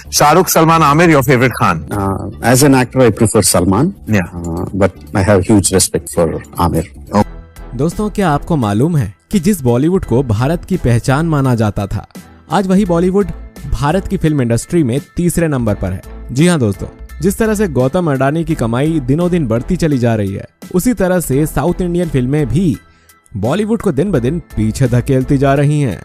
Shahrukh, Salman, Amir, your favorite Khan? As an actor, I prefer Salman. Yeah. But I have huge respect for Amir. दोस्तों, क्या आपको मालूम है कि जिस बॉलीवुड को भारत की पहचान माना जाता था, आज वही बॉलीवुड भारत की फिल्म इंडस्ट्री में तीसरे नंबर पर है। जी हाँ दोस्तों, जिस तरह से गौतम अडानी की कमाई दिनों दिन बढ़ती चली जा रही है, उसी तरह से साउथ इंडियन फिल्में भी बॉलीवुड को दिन ब दिन पीछे धकेलती जा रही हैं।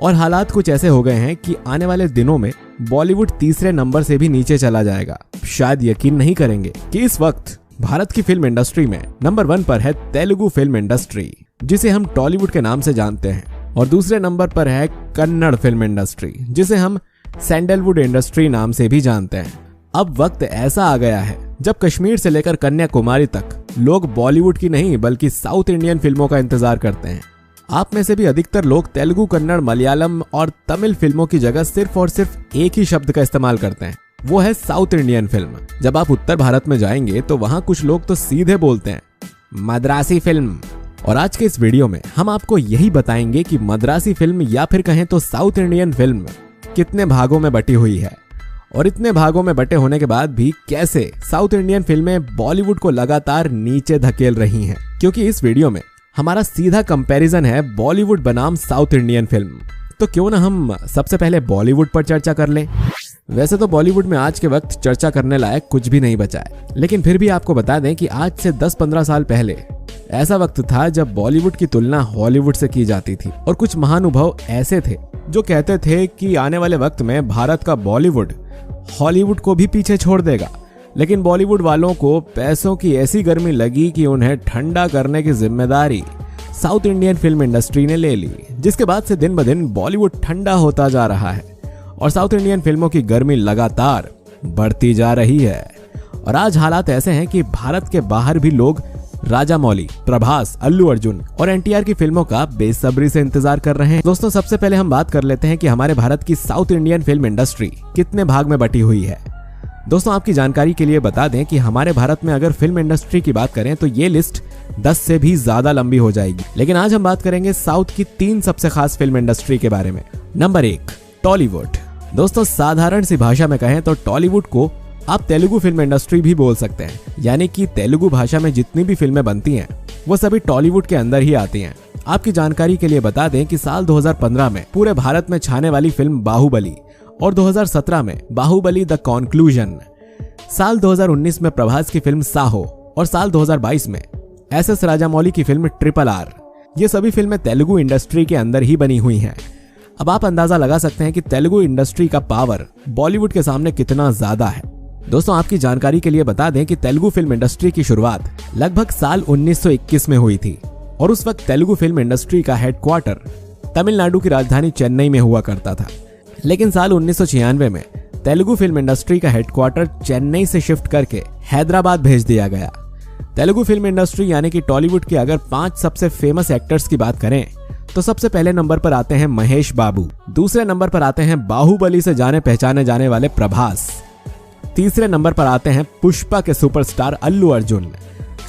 और हालात कुछ ऐसे हो गए हैं कि आने वाले दिनों में बॉलीवुड तीसरे नंबर से भी नीचे चला जाएगा। शायद यकीन नहीं करेंगे कि इस वक्त भारत की फिल्म इंडस्ट्री में नंबर 1 पर है तेलुगु फिल्म इंडस्ट्री, जिसे हम टॉलीवुड के नाम से जानते हैं, और दूसरे नंबर पर है कन्नड़ फिल्म इंडस्ट्री, जिसे हम सैंडलवुड इंडस्ट्री नाम से भी जानते हैं। अब वक्त ऐसा आ गया है जब कश्मीर से लेकर कन्याकुमारी तक लोग बॉलीवुड की नहीं बल्कि साउथ इंडियन फिल्मों का इंतजार करते हैं। आप में से भी अधिकतर लोग तेलुगु, कन्नड़, मलयालम और तमिल फिल्मों की जगह सिर्फ और सिर्फ एक ही शब्द का इस्तेमाल करते हैं, वो है साउथ इंडियन फिल्म। जब आप उत्तर भारत में जाएंगे तो वहां कुछ लोग तो सीधे बोलते हैं मद्रासी फिल्म। और आज के इस वीडियो में हम आपको यही बताएंगे कि मद्रासी फिल्म या फिर कहें तो साउथ इंडियन फिल्म कितने भागों में बटी हुई है, और इतने भागों में बटे होने के बाद भी कैसे साउथ इंडियन फिल्में बॉलीवुड को लगातार नीचे धकेल रही हैं। क्योंकि इस वीडियो में हमारा सीधा कंपैरिजन है बॉलीवुड बनाम साउथ इंडियन फिल्म। तो क्यों ना हम सबसे पहले बॉलीवुड पर चर्चा कर लें। वैसे तो बॉलीवुड में आज के वक्त चर्चा करने लायक कुछ भी नहीं बचा है, लेकिन फिर भी आपको बता दें कि आज से 10-15 साल पहले ऐसा वक्त था जब बॉलीवुड की तुलना हॉलीवुड से की जाती थी, और कुछ महानुभाव ऐसे थे जो कहते थे कि आने वाले वक्त में भारत का बॉलीवुड हॉलीवुड को भी पीछे छोड़ देगा। लेकिन बॉलीवुड वालों को पैसों की ऐसी गर्मी लगी कि उन्हें ठंडा करने की जिम्मेदारी साउथ इंडियन फिल्म इंडस्ट्री ने ले ली, जिसके बाद से दिन ब दिन बॉलीवुड ठंडा होता जा रहा है और साउथ इंडियन फिल्मों की गर्मी लगातार बढ़ती जा रही है। और आज हालात ऐसे हैं कि भारत के बाहर भी लोग राजामौली, प्रभास, अल्लू अर्जुन और एनटीआर की फिल्मों का बेसब्री से इंतजार कर रहे हैं। दोस्तों, सबसे पहले हम बात कर लेते हैं कि हमारे भारत की साउथ इंडियन फिल्म इंडस्ट्री कितने भाग में बटी हुई है। दोस्तों, आपकी जानकारी के लिए बता दें कि हमारे भारत में अगर फिल्म इंडस्ट्री की बात करें तो ये लिस्ट 10 से भी ज्यादा लंबी हो जाएगी। लेकिन आज हम बात करेंगे साउथ की 3 सबसे खास फिल्म इंडस्ट्री के बारे में। नंबर 1, टॉलीवुड। दोस्तों, साधारण सी भाषा में कहें तो टॉलीवुड को आप तेलुगु फिल्म इंडस्ट्री भी बोल सकते हैं, यानी कि तेलुगु भाषा में जितनी भी फिल्में बनती हैं वो सभी टॉलीवुड के अंदर ही आती हैं। आपकी जानकारी के लिए बता दें कि साल 2015 में पूरे भारत में छाने वाली फिल्म बाहुबली, और 2017 में बाहुबली द कॉन्क्लूजन, साल 2019 में प्रभास की फिल्म साहो, और साल 2022 में एस राजामौली की फिल्म RRR, ये सभी फिल्में तेलुगु इंडस्ट्री के अंदर ही बनी हुई हैं। अब आप अंदाजा लगा सकते हैं कि तेलुगु इंडस्ट्री का पावर बॉलीवुड के सामने कितना ज्यादा है। दोस्तों, आपकी जानकारी के लिए बता दें कि तेलुगु फिल्म इंडस्ट्री की शुरुआत लगभग साल 1921 में हुई थी, और उस वक्त तेलुगु फिल्म इंडस्ट्री का हेडक्वार्टर तमिलनाडु की राजधानी चेन्नई में हुआ करता था। लेकिन साल 1996 में तेलुगु फिल्म इंडस्ट्री का हेडक्वार्टर चेन्नई से शिफ्ट करके हैदराबाद भेज दिया गया। तेलुगु फिल्म इंडस्ट्री यानी कि टॉलीवुड के अगर 5 सबसे फेमस एक्टर्स की बात करें तो सबसे पहले नंबर पर आते हैं महेश बाबू, दूसरे नंबर पर आते हैं बाहुबली से जाने पहचाने जाने वाले प्रभास, तीसरे नंबर पर आते हैं पुष्पा के सुपरस्टार अल्लू अर्जुन,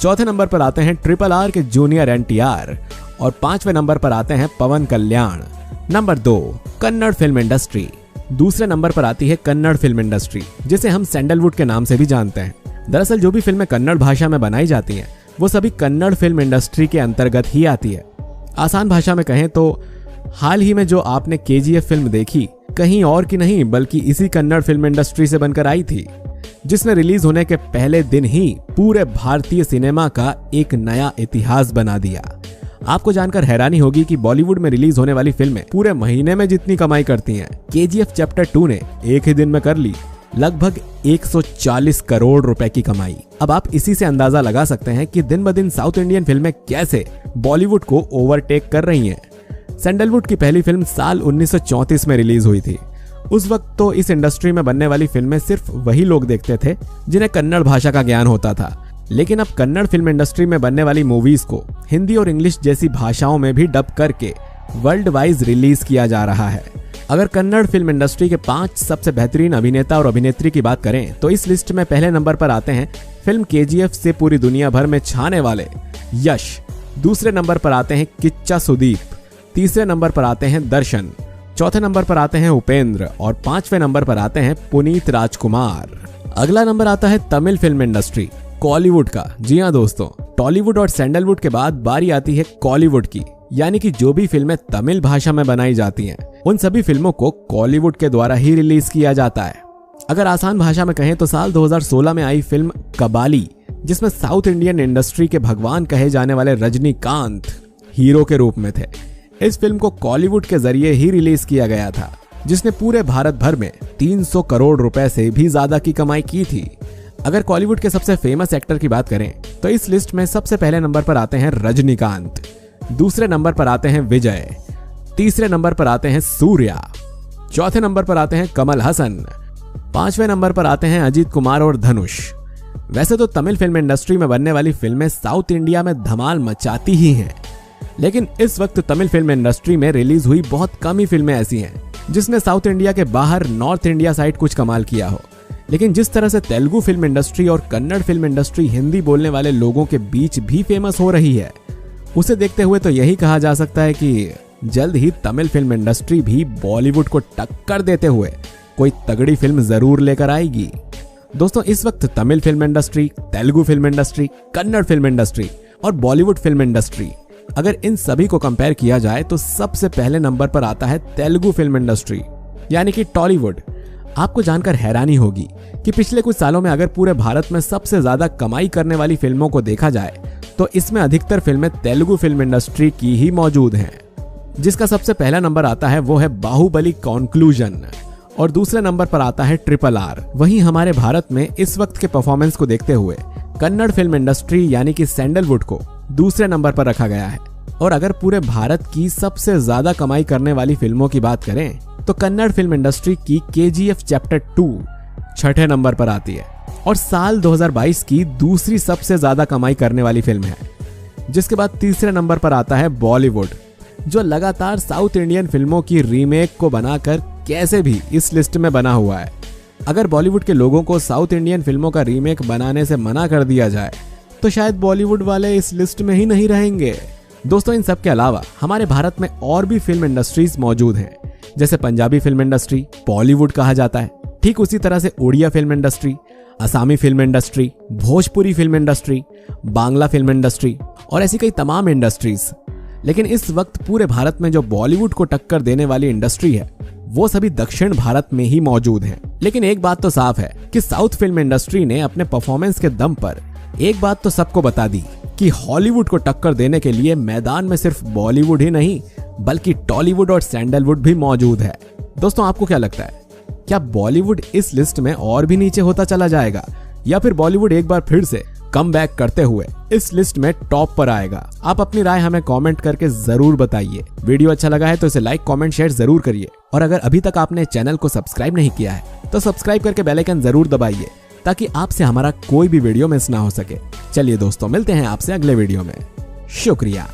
चौथे नंबर पर आते हैं RRR के जूनियर एनटीआर, और 5वें नंबर पर आते हैं Pawan Kalyan. Number 2, Kannada film industry. दूसरे नंबर पर आती है कन्नड़ फिल्म इंडस्ट्री, जिसे हम सैंडलवुड के नाम से भी जानते हैं। दरअसल जो भी फिल्में कन्नड़ भाषा में बनाई जाती हैं वो सभी कन्नड़ फिल्म इंडस्ट्री के अंतर्गत ही आती है। आसान भाषा में कहें तो हाल ही में जो आपने KGF फिल्म देखी, कहीं और की नहीं बल्कि इसी कन्नड़ फिल्म इंडस्ट्री से बनकर आई थी, जिसने रिलीज होने के पहले दिन ही पूरे भारतीय सिनेमा का एक नया इतिहास बना दिया। आपको जानकर हैरानी होगी कि बॉलीवुड में रिलीज होने वाली फिल्में पूरे महीने में जितनी कमाई करती हैं, KGF चैप्टर 2 ने एक ही दिन में कर ली लगभग 140 करोड़ रुपए की कमाई। अब आप इसी से अंदाजा लगा सकते हैं कि दिन ब दिन साउथ इंडियन फिल्में कैसे बॉलीवुड को ओवरटेक कर रही हैं। सैंडलवुड की पहली फिल्म साल 1934 में रिलीज हुई थी। उस वक्त तो इस इंडस्ट्री में बनने वाली फिल्में सिर्फ वही लोग देखते थे जिन्हें कन्नड़ भाषा का ज्ञान होता था। लेकिन अब कन्नड़ फिल्म इंडस्ट्री में बनने वाली मूवीज को हिंदी और इंग्लिश जैसी भाषाओं में भी डब करके वर्ल्ड वाइज रिलीज किया जा रहा है। अगर कन्नड़ फिल्म इंडस्ट्री के 5 सबसे बेहतरीन अभिनेता और अभिनेत्री की बात करें तो इस लिस्ट में पहले नंबर पर आते हैं फिल्म KGF से पूरी दुनिया भर में छाने वाले यश, दूसरे नंबर पर आते हैं किच्चा सुदीप, तीसरे नंबर पर आते हैं दर्शन, चौथे नंबर पर आते हैं उपेंद्र और 5वें नंबर पर आते हैं पुनीत राजकुमार। अगला नंबर आता है तमिल फिल्म इंडस्ट्री, कॉलीवुड का। जी हाँ दोस्तों, टॉलीवुड और सैंडलवुड के बाद बारी आती है कॉलीवुड की, यानी कि जो भी फिल्में तमिल भाषा में बनाई जाती हैं उन सभी फिल्मों को कॉलीवुड के द्वारा ही रिलीज किया जाता है। अगर आसान भाषा में कहें तो साल 2016 में आई फिल्म कबाली, जिसमें साउथ इंडियन इंडस्ट्री के भगवान कहे जाने वाले रजनीकांत हीरो के रूप में थे, इस फिल्म को कॉलीवुड के जरिए ही रिलीज किया गया था, जिसने पूरे भारत भर में 300 करोड़ रुपए से भी ज्यादा की कमाई की थी। अगर कॉलीवुड के सबसे फेमस एक्टर की बात करें तो इस लिस्ट में सबसे पहले नंबर पर आते हैं रजनीकांत, दूसरे नंबर पर आते हैं विजय, तीसरे नंबर पर आते हैं सूर्या, चौथे नंबर पर आते हैं कमल हसन, 5वें नंबर पर आते हैं अजीत कुमार और धनुष। वैसे तो तमिल फिल्म इंडस्ट्री में बनने वाली फिल्में साउथ इंडिया में धमाल मचाती ही हैं, लेकिन इस वक्त तमिल फिल्म इंडस्ट्री में रिलीज हुई बहुत कम ही फिल्में ऐसी हैं जिसने साउथ इंडिया के बाहर नॉर्थ इंडिया साइड कुछ कमाल किया हो। लेकिन जिस तरह से तेलुगु फिल्म इंडस्ट्री और कन्नड़ फिल्म इंडस्ट्री हिंदी बोलने वाले लोगों के बीच भी फेमस हो रही है, उसे देखते हुए तो यही कहा जा सकता है कि जल्द ही तमिल फिल्म इंडस्ट्री भी बॉलीवुड को टक्कर देते हुए कोई तगड़ी फिल्म जरूर लेकर आएगी। दोस्तों, इस वक्त Tamil film industry, Telugu film industry, Kannada film industry और बॉलीवुड फिल्म इंडस्ट्री, अगर इन सभी को कंपेयर किया जाए तो सबसे पहले नंबर पर आता है तेलुगु फिल्म इंडस्ट्री, यानी कि टॉलीवुड। आपको जानकर हैरानी होगी कि पिछले कुछ सालों में अगर पूरे भारत में सबसे ज्यादा कमाई करने वाली फिल्मों को देखा जाए तो इसमें अधिकतर फिल्में तेलुगु फिल्म इंडस्ट्री की ही मौजूद हैं। जिसका सबसे पहला नंबर आता है वो है बाहुबली कॉन्क्लूजन और दूसरे नंबर पर आता है RRR। वहीं हमारे भारत में इस वक्त के परफॉर्मेंस को देखते हुए कन्नड़ फिल्म इंडस्ट्री यानी कि सैंडलवुड को दूसरे नंबर पर रखा गया है। और अगर पूरे भारत की सबसे ज्यादा कमाई करने वाली फिल्मों की बात करें तो कन्नड़ फिल्म इंडस्ट्री की KGF चैप्टर 2 छठे नंबर पर आती है और साल 2022 की दूसरी सबसे ज्यादा कमाई करने वाली फिल्म है। जिसके बाद तीसरे नंबर पर आता है बॉलीवुड, जो लगातार साउथ इंडियन फिल्मों की रीमेक को बनाकर कैसे भी इस लिस्ट में बना हुआ है। अगर बॉलीवुड के लोगों को साउथ इंडियन फिल्मों का रीमेक बनाने से मना कर दिया जाए तो शायद बॉलीवुड वाले इस लिस्ट में ही नहीं रहेंगे। दोस्तों, इन सब के अलावा हमारे भारत में और भी फिल्म इंडस्ट्रीज मौजूद हैं, जैसे पंजाबी फिल्म इंडस्ट्री बॉलीवुड कहा जाता है, ठीक उसी तरह से उड़िया फिल्म इंडस्ट्री, असामी film industry, Bhojpuri film industry, Bangla film industry और ऐसी कई तमाम इंडस्ट्रीज। लेकिन इस वक्त पूरे भारत में जो बॉलीवुड को टक्कर देने वाली इंडस्ट्री है वो सभी दक्षिण भारत में ही मौजूद हैं। लेकिन एक बात तो साफ है कि साउथ फिल्म इंडस्ट्री ने अपने परफॉर्मेंस के दम पर एक बात तो सबको बता दी कि हॉलीवुड को टक्कर देने के लिए मैदान में सिर्फ बॉलीवुड ही नहीं बल्कि टॉलीवुड और सैंडलवुड भी मौजूद है। दोस्तों, आपको क्या लगता है, क्या बॉलीवुड इस लिस्ट में और भी नीचे होता चला जाएगा या फिर बॉलीवुड एक बार फिर से कम बैक करते हुए इस लिस्ट में टॉप पर आएगा? आप अपनी राय हमें कमेंट करके जरूर बताइए। वीडियो अच्छा लगा है तो इसे लाइक, कमेंट, शेयर जरूर करिए और अगर अभी तक आपने चैनल को सब्सक्राइब नहीं किया है तो सब्सक्राइब करके बेल आइकन जरूर दबाइए ताकि आपसे हमारा कोई भी वीडियो मिस ना हो सके। चलिए दोस्तों, मिलते हैं आपसे अगले वीडियो में। शुक्रिया।